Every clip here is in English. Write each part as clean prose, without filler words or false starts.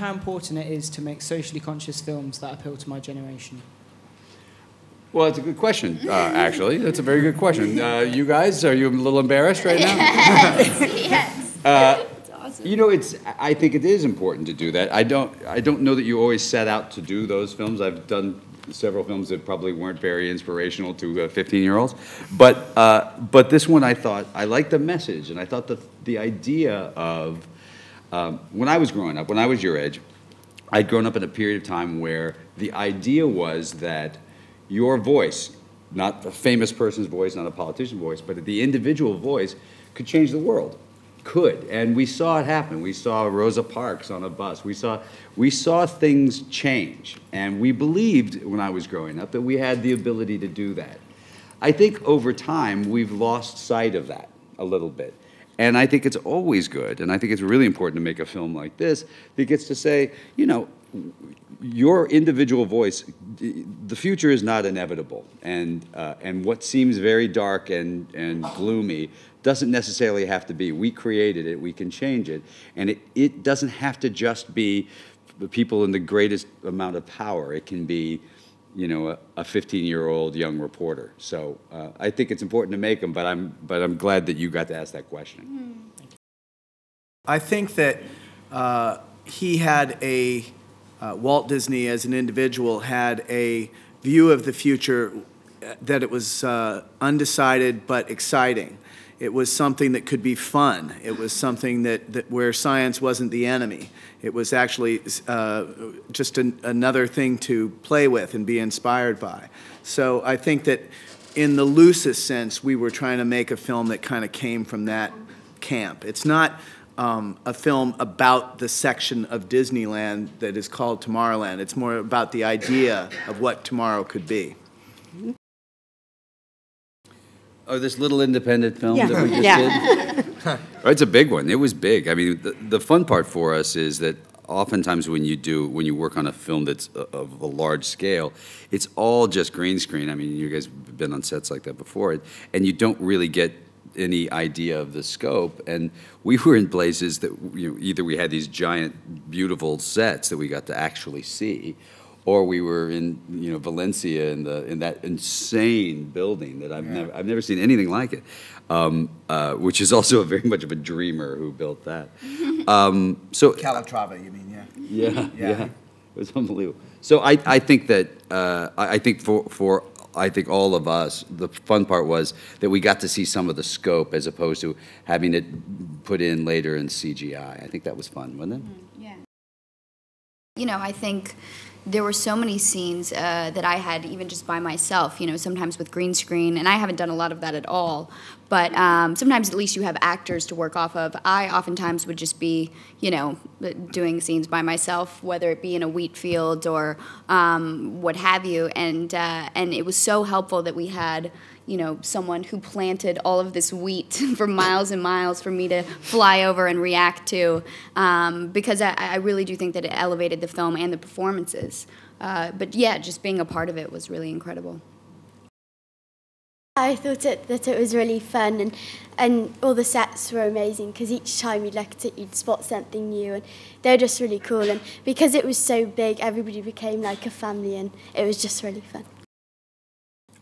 how important it is to make socially conscious films that appeal to my generation. Well, it's a good question, actually. That's a very good question. You guys, are you a little embarrassed right now? Yes. That's awesome. You know, I think it is important to do that. I don't know that you always set out to do those films. I've done several films that probably weren't very inspirational to 15-year-olds. But this one, I liked the message, and I thought the idea of, when I was growing up, when I was your age, I'd grown up in a period of time where the idea was that your voice, not a famous person's voice, not a politician's voice, but the individual voice could change the world. Could. And we saw it happen. We saw Rosa Parks on a bus. We saw things change. And we believed, when I was growing up, that we had the ability to do that. I think over time, we've lost sight of that a little bit. And I think it's always good, and I think it's really important to make a film like this that gets to say, you know, your individual voice, the future is not inevitable, and what seems very dark and gloomy doesn't necessarily have to be. We created it, we can change it, and it doesn't have to just be the people in the greatest amount of power. It can be, you know, a 15-year-old young reporter. So I think it's important to make them, but I'm glad that you got to ask that question. I think that he had Walt Disney as an individual had a view of the future that it was undecided but exciting. It was something that could be fun. It was something that where science wasn't the enemy. It was actually just another thing to play with and be inspired by. So I think that in the loosest sense, we were trying to make a film that kind of came from that camp. It's not a film about the section of Disneyland that is called Tomorrowland. It's more about the idea of what tomorrow could be. Oh, this little independent film that we just did? It's a big one. It was big. I mean, the fun part for us is that oftentimes when you work on a film that's of a large scale, it's all just green screen. I mean, you guys have been on sets like that before, and you don't really get any idea of the scope. And we were in places that, you know, either we had these giant, beautiful sets that we got to actually see, or we were in, you know, Valencia in that insane building that I've never seen anything like it, which is also very much of a dreamer who built that. So Calatrava, you mean? Yeah. It was unbelievable. So I think that I think for all of us, the fun part was that we got to see some of the scope as opposed to having it put in later in CGI. I think that was fun, wasn't it? Yeah. You know, I think there were so many scenes that I had even just by myself, you know, sometimes with green screen, and I haven't done a lot of that at all, but sometimes at least you have actors to work off of. I oftentimes would just be, you know, doing scenes by myself, whether it be in a wheat field or what have you, and it was so helpful that we had, you know, someone who planted all of this wheat for miles and miles for me to fly over and react to, because I really do think that it elevated the film and the performances. But yeah, just being a part of it was really incredible. I thought that it was really fun, and all the sets were amazing because each time you looked at it, you'd spot something new, and they were just really cool. And because it was so big, everybody became like a family, and it was just really fun.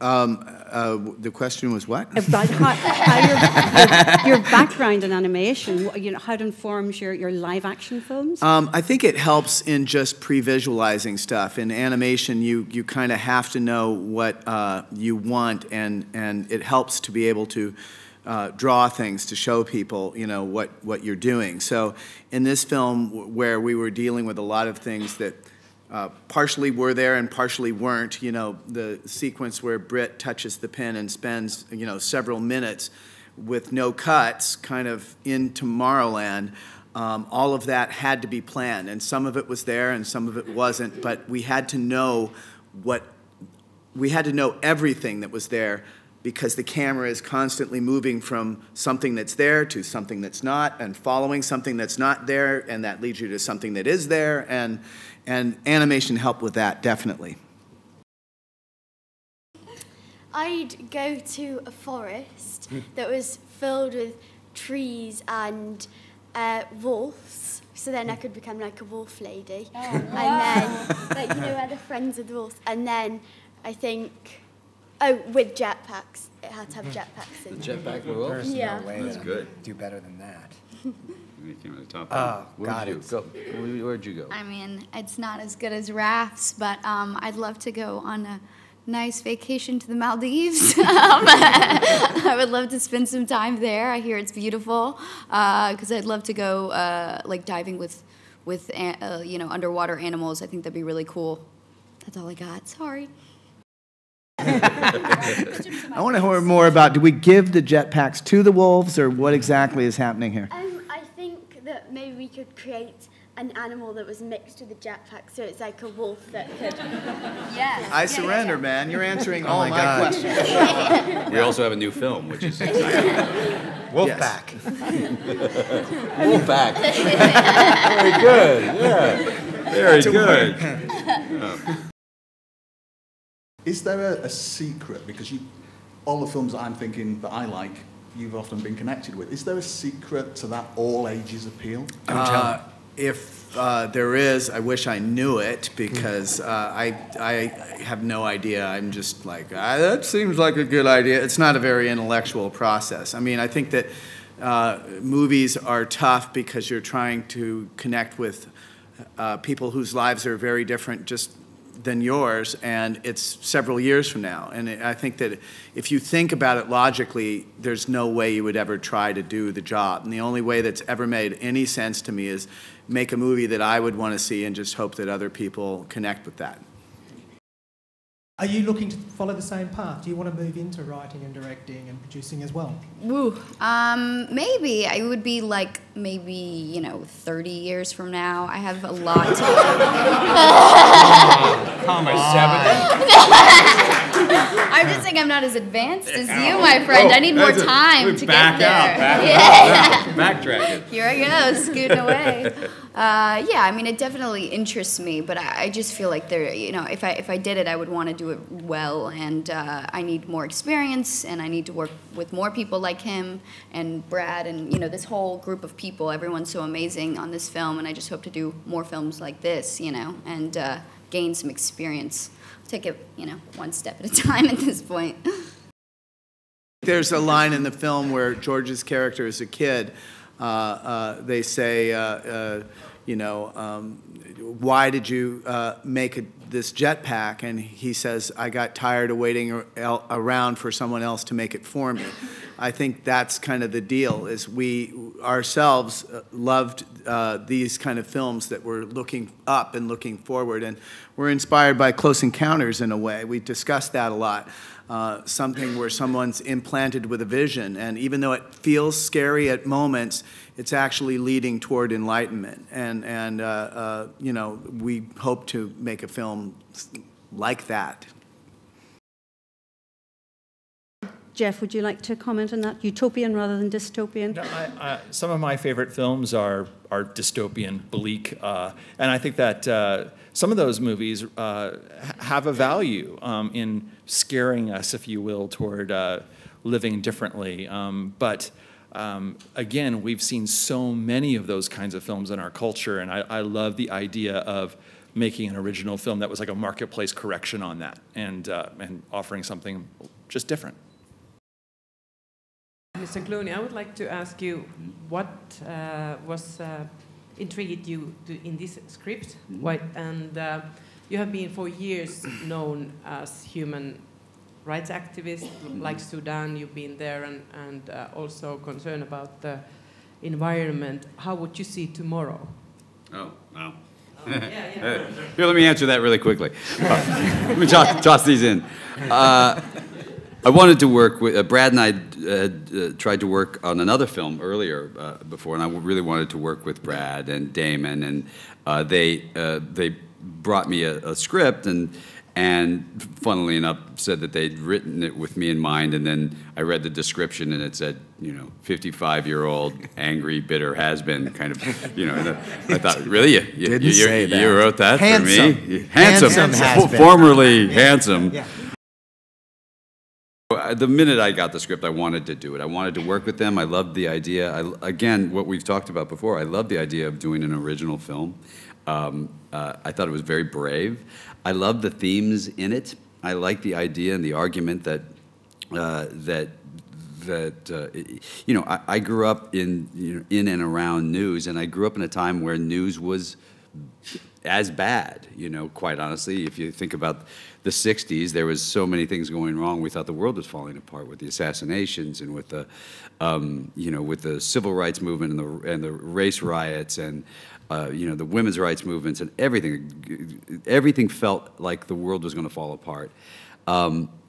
The question was what? About how your background in animation, you know, how it informs your live action films? I think it helps in just pre-visualizing stuff. In animation, you kind of have to know what you want, and it helps to be able to draw things to show people, you know, what you're doing. So in this film, where we were dealing with a lot of things that partially were there and partially weren't. You know, the sequence where Britt touches the pen and spends, you know, several minutes with no cuts kind of in Tomorrowland, all of that had to be planned. And some of it was there and some of it wasn't, but we had to know everything that was there, because the camera is constantly moving from something that's there to something that's not, and following something that's not there, and that leads you to something that is there, and animation helped with that, definitely. I'd go to a forest that was filled with trees and wolves, so then I could become like a wolf lady. And then, like, you know, other friends with wolves. And then I think, with jetpacks. It had to have jetpacks in it. Jetpack wolf? There's Yeah. no way That's to good. do better than that. You came to the top. Oh, Where'd God, you it's- go? Where'd you go? I mean, it's not as good as rafts, but I'd love to go on a nice vacation to the Maldives. I would love to spend some time there. I hear it's beautiful, because I'd love to go like diving with you know, underwater animals. I think that'd be really cool. That's all I got. Sorry. I want to hear more about, do we give the jetpacks to the wolves, or what exactly is happening here? I think that maybe we could create an animal that was mixed with a jetpack, so it's like a wolf that could. Yeah. I surrender, man. You're answering all my my God. questions. We also have a new film, which is exciting. Wolfpack. Wolfpack. Very good, yeah. Very good. Is there a secret, because all the films that I'm thinking that I like, you've often been connected with. Is there a secret to that all ages appeal? If there is, I wish I knew it, because I have no idea. I'm just like, that seems like a good idea. It's not a very intellectual process. I mean, I think that movies are tough because you're trying to connect with people whose lives are very different just than yours, and it's several years from now. And I think that if you think about it logically, there's no way you would ever try to do the job. And the only way that's ever made any sense to me is make a movie that I would want to see and just hope that other people connect with that. Are you looking to follow the same path? Do you want to move into writing and directing and producing as well? Ooh, maybe. I would be like, maybe, you know, 30 years from now. I have a lot to I'm just saying I'm not as advanced as you, my friend. I need more time to get there. Backtrack it. Here I go, scooting away. Yeah, I mean, it definitely interests me, but I just feel like there, you know, if I did it, I would want to do it well, and I need more experience, and I need to work with more people like him and Brad, and you know, this whole group of people. Everyone's so amazing on this film, and I just hope to do more films like this, you know, and gain some experience. Take it, you know, one step at a time at this point. There's a line in the film where George's character is a kid. They say, you know, why did you make this jetpack? And he says, I got tired of waiting around for someone else to make it for me. I think that's kind of the deal, is we ourselves loved these kind of films that were looking up and looking forward, and we're inspired by Close Encounters in a way. We discussed that a lot. Something where someone's implanted with a vision, and even though it feels scary at moments, it's actually leading toward enlightenment. And you know, we hope to make a film like that. Jeff, would you like to comment on that? Utopian rather than dystopian? No, some of my favorite films are dystopian, bleak, and I think that some of those movies have a value in scaring us, if you will, toward living differently. But again, we've seen so many of those kinds of films in our culture, and I love the idea of making an original film that was like a marketplace correction on that, and offering something just different. Mr. Clooney, I would like to ask you what was intrigued you in this script, and you have been for years known as human rights activist, like Sudan. You've been there, and also concerned about the environment. How would you see tomorrow? Oh, wow. Yeah. Here, let me answer that really quickly. Let me toss these in. I wanted to work with Brad, and I tried to work on another film earlier before, and I really wanted to work with Brad and Damon, and they brought me a script, and funnily enough said that they'd written it with me in mind, and then I read the description, and it said, you know, 55-year-old angry, bitter has-been kind of, you know. And I thought, really, you wrote that Handsome. for me? Handsome Handsome has-been. Formerly handsome. Yeah. the minute I got the script, I wanted to do it. I wanted to work with them. I loved the idea. Again, what we've talked about before, I loved the idea of doing an original film. I thought it was very brave. I loved the themes in it. I liked the idea and the argument that you know, I grew up in and around news, and I grew up in a time where news was as bad, you know, quite honestly. If you think about the 60s, there was so many things going wrong. We thought the world was falling apart with the assassinations and with the, you know, with the civil rights movement and the race riots and, you know, the women's rights movements and everything. Everything felt like the world was going to fall apart.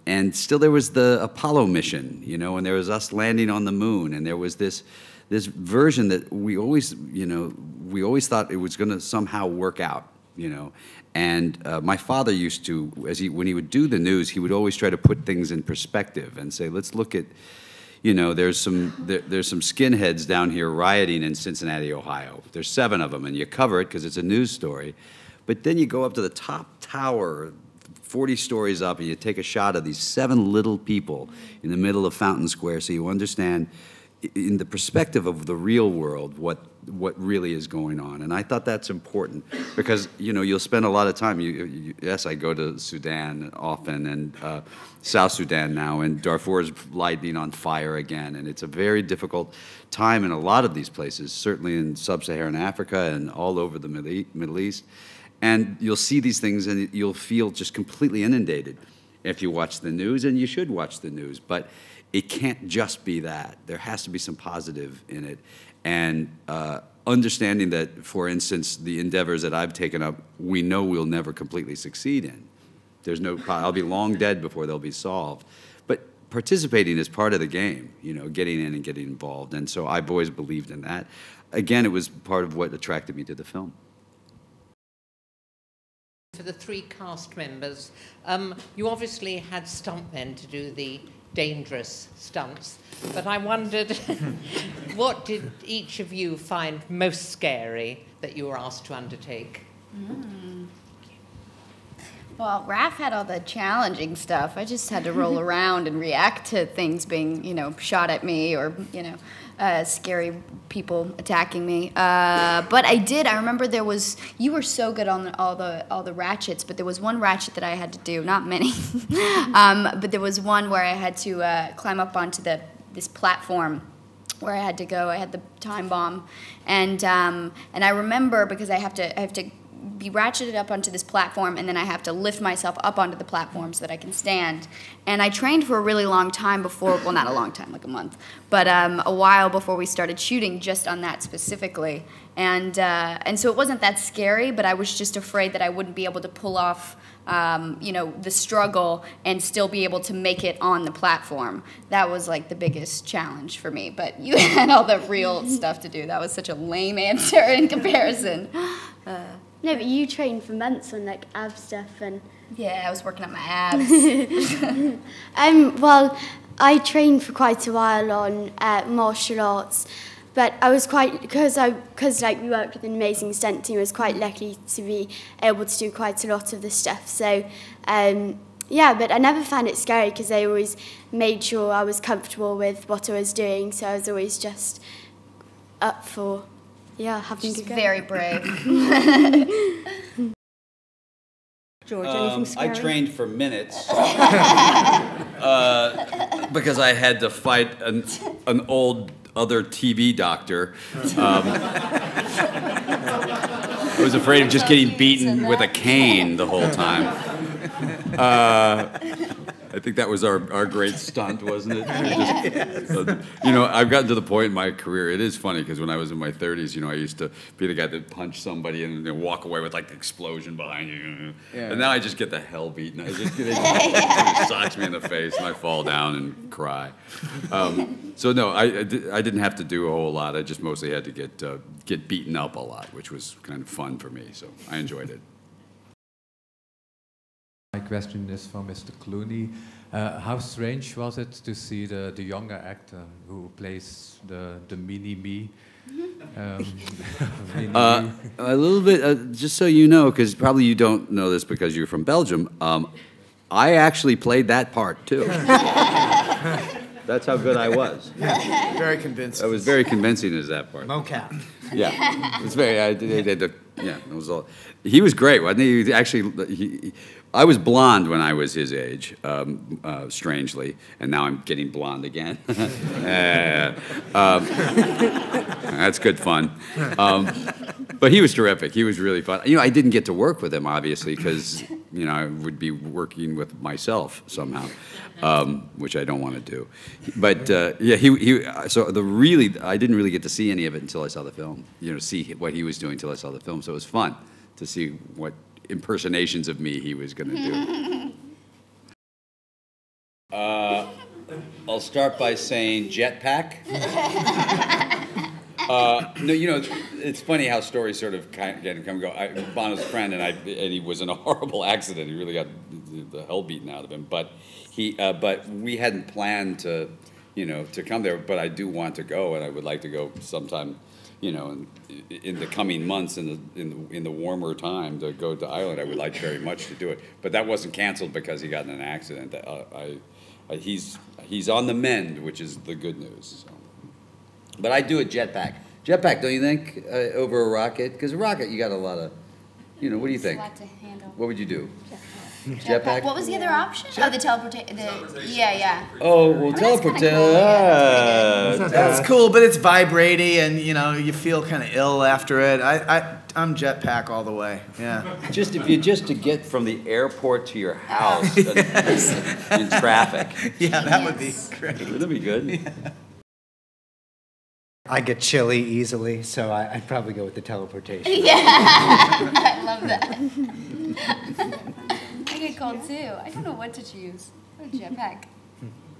And still there was the Apollo mission, you know, and there was us landing on the moon, and there was this version that we always, you know, we always thought it was going to somehow work out, you know. And my father used to, when he would do the news, he would always try to put things in perspective and say, let's look at, you know, there's some skinheads down here rioting in Cincinnati, Ohio. There's 7 of them, and you cover it because it's a news story. But then you go up to the top tower, 40 stories up, and you take a shot of these 7 little people in the middle of Fountain Square, so you understand in the perspective of the real world what really is going on. And I thought that's important because, you know, you'll spend a lot of time. Yes, I go to Sudan often, and South Sudan now, and Darfur is lighting on fire again, and it's a very difficult time in a lot of these places, certainly in sub-Saharan Africa and all over the Middle East. And you'll see these things and you'll feel just completely inundated if you watch the news, and you should watch the news, but it can't just be that. There has to be some positive in it. And understanding that, for instance, the endeavors that I've taken up, we know we'll never completely succeed in. There's no, I'll be long dead before they'll be solved. But participating is part of the game, you know, getting in and getting involved. And so I've always believed in that. Again, it was part of what attracted me to the film. For the 3 cast members, you obviously had stuntmen to do the dangerous stunts, but I wondered, what did each of you find most scary that you were asked to undertake? Well, Raph had all the challenging stuff. I just had to roll around and react to things being, you know, shot at me or, you know, scary people attacking me. But I remember there was, you were so good on all the ratchets, but there was one ratchet that I had to do, not many, but there was one where I had to climb up onto this platform where I had to go. I had the time bomb, and I remember because I have to be ratcheted up onto this platform, and then I have to lift myself up onto the platform so that I can stand. And I trained for a really long time before, well, not a long time, like a month, but a while before we started shooting just on that specifically. And so it wasn't that scary, but I was just afraid that I wouldn't be able to pull off you know, the struggle and still be able to make it on the platform. That was like the biggest challenge for me. But you had all the real stuff to do. That was such a lame answer in comparison. No, but you trained for months on like ab stuff and. Yeah, I was working on my abs. Well, I trained for quite a while on martial arts, but I was quite because like we worked with an amazing stunt team. I was quite lucky to be able to do quite a lot of the stuff. So. Yeah, but I never found it scary because they always made sure I was comfortable with what I was doing. So I was always just up for. Yeah, having to go. Very brave. George, anything scary? I trained for minutes because I had to fight an old other TV doctor. I was afraid of just getting beaten with a cane the whole time. I think that was our great stunt, wasn't it? You know, I've gotten to the point in my career, it is funny, because when I was in my 30s, you know, I used to be the guy that punched somebody and walk away with, like, the explosion behind you. Yeah. And now I just get the hell beaten. It just socks me in the face, and I fall down and cry. So, no, I didn't have to do a whole lot. I just mostly had to get beaten up a lot, which was kind of fun for me, so I enjoyed it. My question is for Mr. Clooney. How strange was it to see the younger actor who plays the mini-me? A little bit, just so you know, because probably you don't know this because you're from Belgium, I actually played that part too. That's how good I was. Yeah, very convincing. I was very convincing as that part. Mocap. Yeah, it was very. It was all. He was great, wasn't he? He actually, I was blonde when I was his age, strangely, and now I'm getting blonde again. That's good fun. But he was terrific. He was really fun. I didn't get to work with him, obviously, because, I would be working with myself somehow, which I don't want to do. But, yeah, I didn't really get to see any of it until I saw the film, see what he was doing until I saw the film. So it was fun to see what impersonations of me he was going to do. I'll start by saying jetpack. No, it's funny how stories sort of come and go. Bono's a friend, and he was in a horrible accident. He really got the hell beaten out of him. But we hadn't planned to come there. But I do want to go, and I would like to go sometime, in the coming months, in the warmer time, to go to Ireland. I would like very much to do it. But that wasn't canceled because he got in an accident. He's on the mend, which is the good news. So. But I do a jetpack. Jetpack, don't you think, over a rocket? Because a rocket, you got a lot of, what do you think? It's a lot to handle. What would you do? Jetpack. What was the other option? Oh, the teleportation. Yeah. Oh, well, teleportation. That's cool, but it's vibrating, and you feel kind of ill after it. I'm jetpack all the way. Yeah. Just to get from the airport to your house in traffic. Yeah, that would be great. Wouldn't that be good? Yeah. I get chilly easily, so I'd probably go with the teleportation. Yeah, I love that. I get cold too. I don't know what to choose. A jetpack.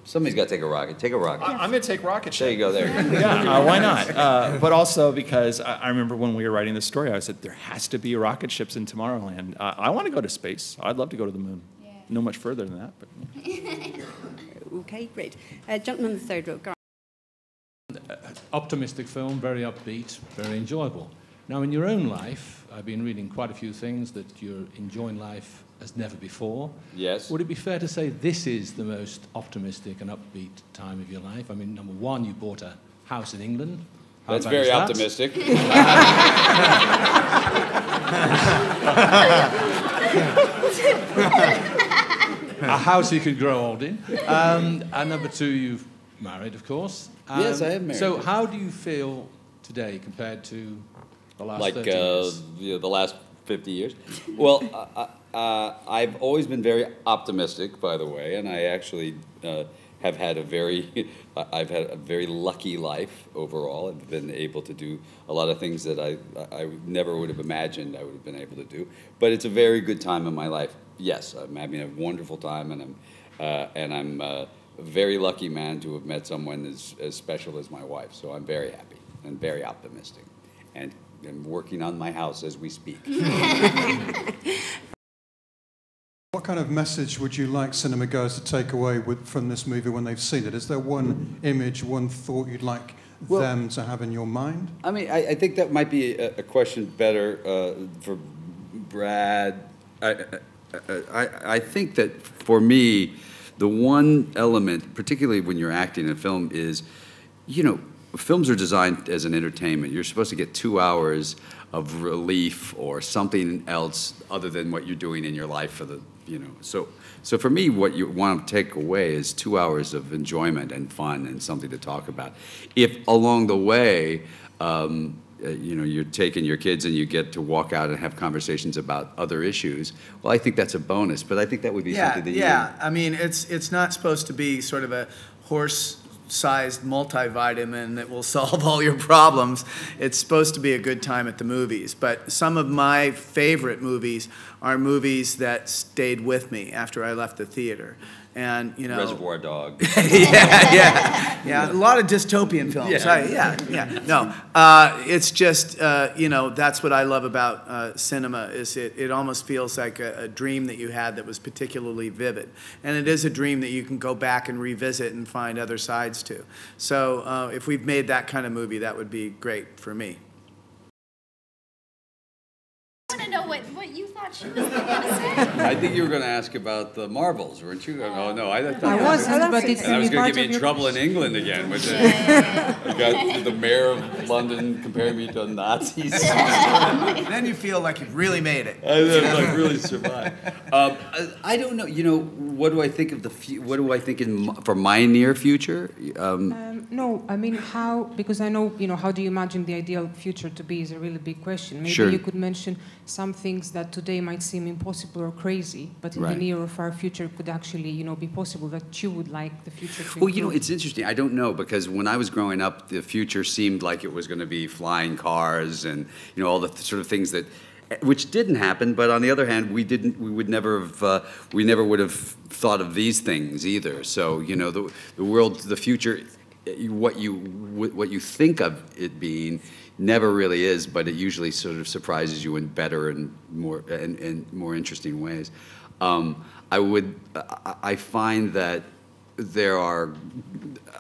Somebody's got to take a rocket. Take a rocket. I'm going to take rocket ship. There you go. There. Yeah, why not? But also because I remember when we were writing this story, I said there has to be rocket ships in Tomorrowland. I want to go to space. I'd love to go to the moon. Yeah. No much further than that. But. Okay, great. Gentleman in the third row. Go on. Optimistic film, very upbeat, very enjoyable. Now, in your own life, I've been reading quite a few things that you're enjoying life as never before. Yes. Would it be fair to say this is the most optimistic and upbeat time of your life? I mean, number one, you bought a house in England. How That's bad very is that? optimistic. A house you could grow old in. And number two, you've married, of course. Yes, I am married. So how do you feel today compared to the last 30 years? The last 50 years? Well, I've always been very optimistic, by the way, and I actually have had I've had a very lucky life overall. I've been able to do a lot of things that I never would have imagined I would have been able to do. But it's a very good time in my life. Yes, I'm having a wonderful time, and I'm a very lucky man to have met someone as special as my wife. So I'm very happy and very optimistic, and I'm working on my house as we speak. What kind of message would you like cinema goers to take away from this movie when they've seen it? Is there one image, one thought you'd like them to have in your mind? I mean, I think that might be a question better for Brad. I think that for me, the one element, particularly when you're acting in a film, is, films are designed as an entertainment. You're supposed to get 2 hours of relief or something else other than what you're doing in your life for the, So for me, what you want to take away is 2 hours of enjoyment and fun and something to talk about. If along the way, you're taking your kids and you get to walk out and have conversations about other issues, well, I think that's a bonus. But I think that would be something that Yeah, I mean, it's not supposed to be sort of a horse-sized multivitamin that will solve all your problems. It's supposed to be a good time at the movies. But some of my favorite movies are movies that stayed with me after I left the theater. And, Reservoir Dogs. Yeah. A lot of dystopian films. No, it's just, that's what I love about cinema, is it almost feels like a dream that you had that was particularly vivid. And it is a dream that you can go back and revisit and find other sides to. So if we've made that kind of movie, that would be great for me. I want to know what you thought she was going to say. I think you were going to ask about the marbles, weren't you? Oh, no, I thought I wasn't, but it's and I was going part to get me of in your trouble in England again. With the, you got the mayor of London comparing me to Nazis. Then you feel like you've really made it. I like really survived. I don't know. You know, what do I think of what do I think for my near future? No, I mean how, because I know, how do you imagine the ideal future to be is a really big question. Maybe Sure. you could mention some things that today might seem impossible or crazy, but in Right. the near or far future could actually, be possible, that you would like the future to Well, include. it's interesting. I don't know, because when I was growing up, the future seemed like it was going to be flying cars and all the sort of things which didn't happen. But on the other hand, we would never would have thought of these things either. So the world, the future, what you think of it being never really is, but it usually sort of surprises you in better and more interesting ways. I find that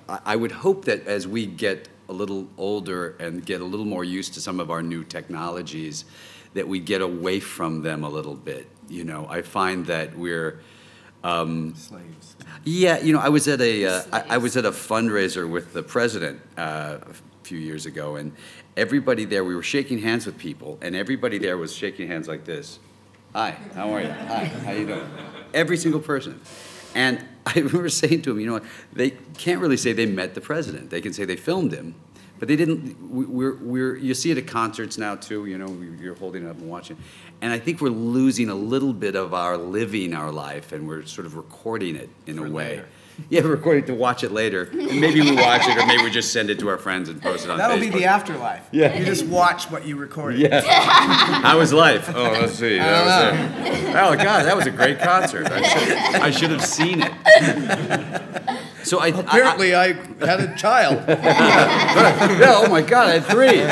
I would hope that as we get a little older and get a little more used to some of our new technologies, that we get away from them a little bit. I find that we're slaves. Yeah, I was at a fundraiser with the president a few years ago, and everybody there, we were shaking hands with people, and everybody there was shaking hands like this. Hi, how are you? Hi, how you doing? Every single person. And I remember saying to him, they can't really say they met the president. They can say they filmed him, but they didn't. You see it at concerts now too. You're holding it up and watching, and I think we're losing a little bit of our living our life, and we're sort of recording it in a way. Later. Yeah, we're recording to watch it later, and maybe we watch it, or maybe we just send it to our friends and post it on That'll Facebook. be the afterlife. Yeah. You just watch what you recorded. Yeah. How was life? Oh, let's see. Oh God, that was a great concert. I should have seen it. So Apparently, I had a child. Yeah, oh my God, I had 3.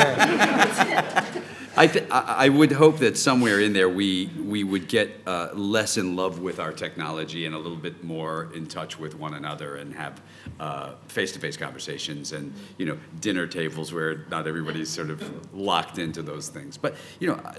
I would hope that somewhere in there we would get less in love with our technology and a little bit more in touch with one another, and have face-to-face conversations and dinner tables where not everybody's sort of locked into those things. But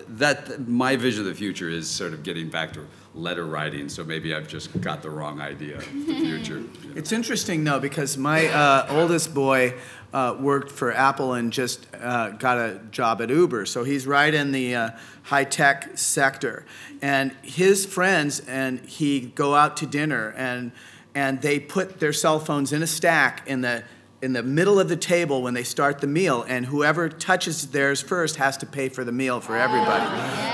that my vision of the future is sort of getting back to letter writing. So maybe I've just got the wrong idea of the future. It's interesting, though, because my oldest boy worked for Apple and just got a job at Uber. So he's right in the high-tech sector. And his friends and he go out to dinner, and they put their cell phones in a stack in the middle of the table when they start the meal, and whoever touches theirs first has to pay for the meal for everybody.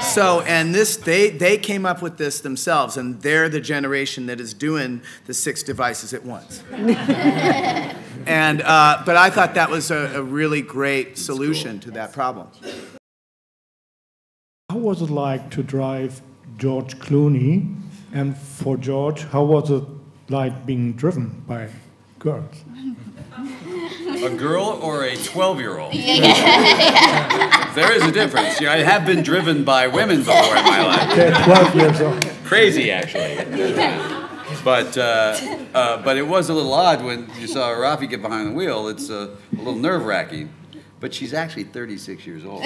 So, and they came up with this themselves, and they're the generation that is doing the 6 devices at once. And but I thought that was a really great solution to that problem. How was it like to drive George Clooney? And for George, how was it like being driven by girls? A girl or a 12-year-old? There is a difference. I have been driven by women before in my life. Okay, 12 years old. Crazy, actually. But it was a little odd when you saw Rafi get behind the wheel. It's a little nerve-wracking. But she's actually 36 years old.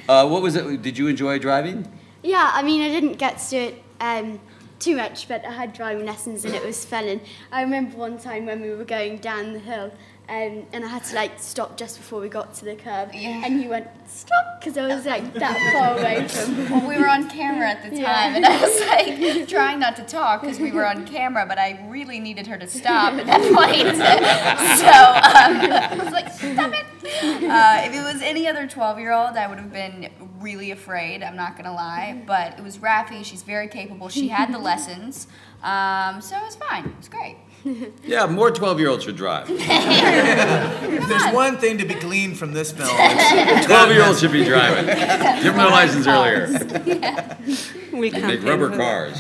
What was it? Did you enjoy driving? Yeah, I mean, I didn't get to do it too much, but I had driving lessons and it was fun. And I remember one time when we were going down the hill, and I had to stop just before we got to the curb, and you went, stop, because I was that far away from. Well, we were on camera at the time, and I was trying not to talk because we were on camera, but I really needed her to stop at that point. So I was like, stop it. If it was any other 12-year-old, I would have been really afraid, I'm not gonna lie, but it was Rafi, she's very capable, she had the lessons, so it was fine, it was great. Yeah, more 12-year-olds should drive. If there's one thing to be gleaned from this film, 12-year-olds should be driving. Give them their license earlier. We Make rubber cars.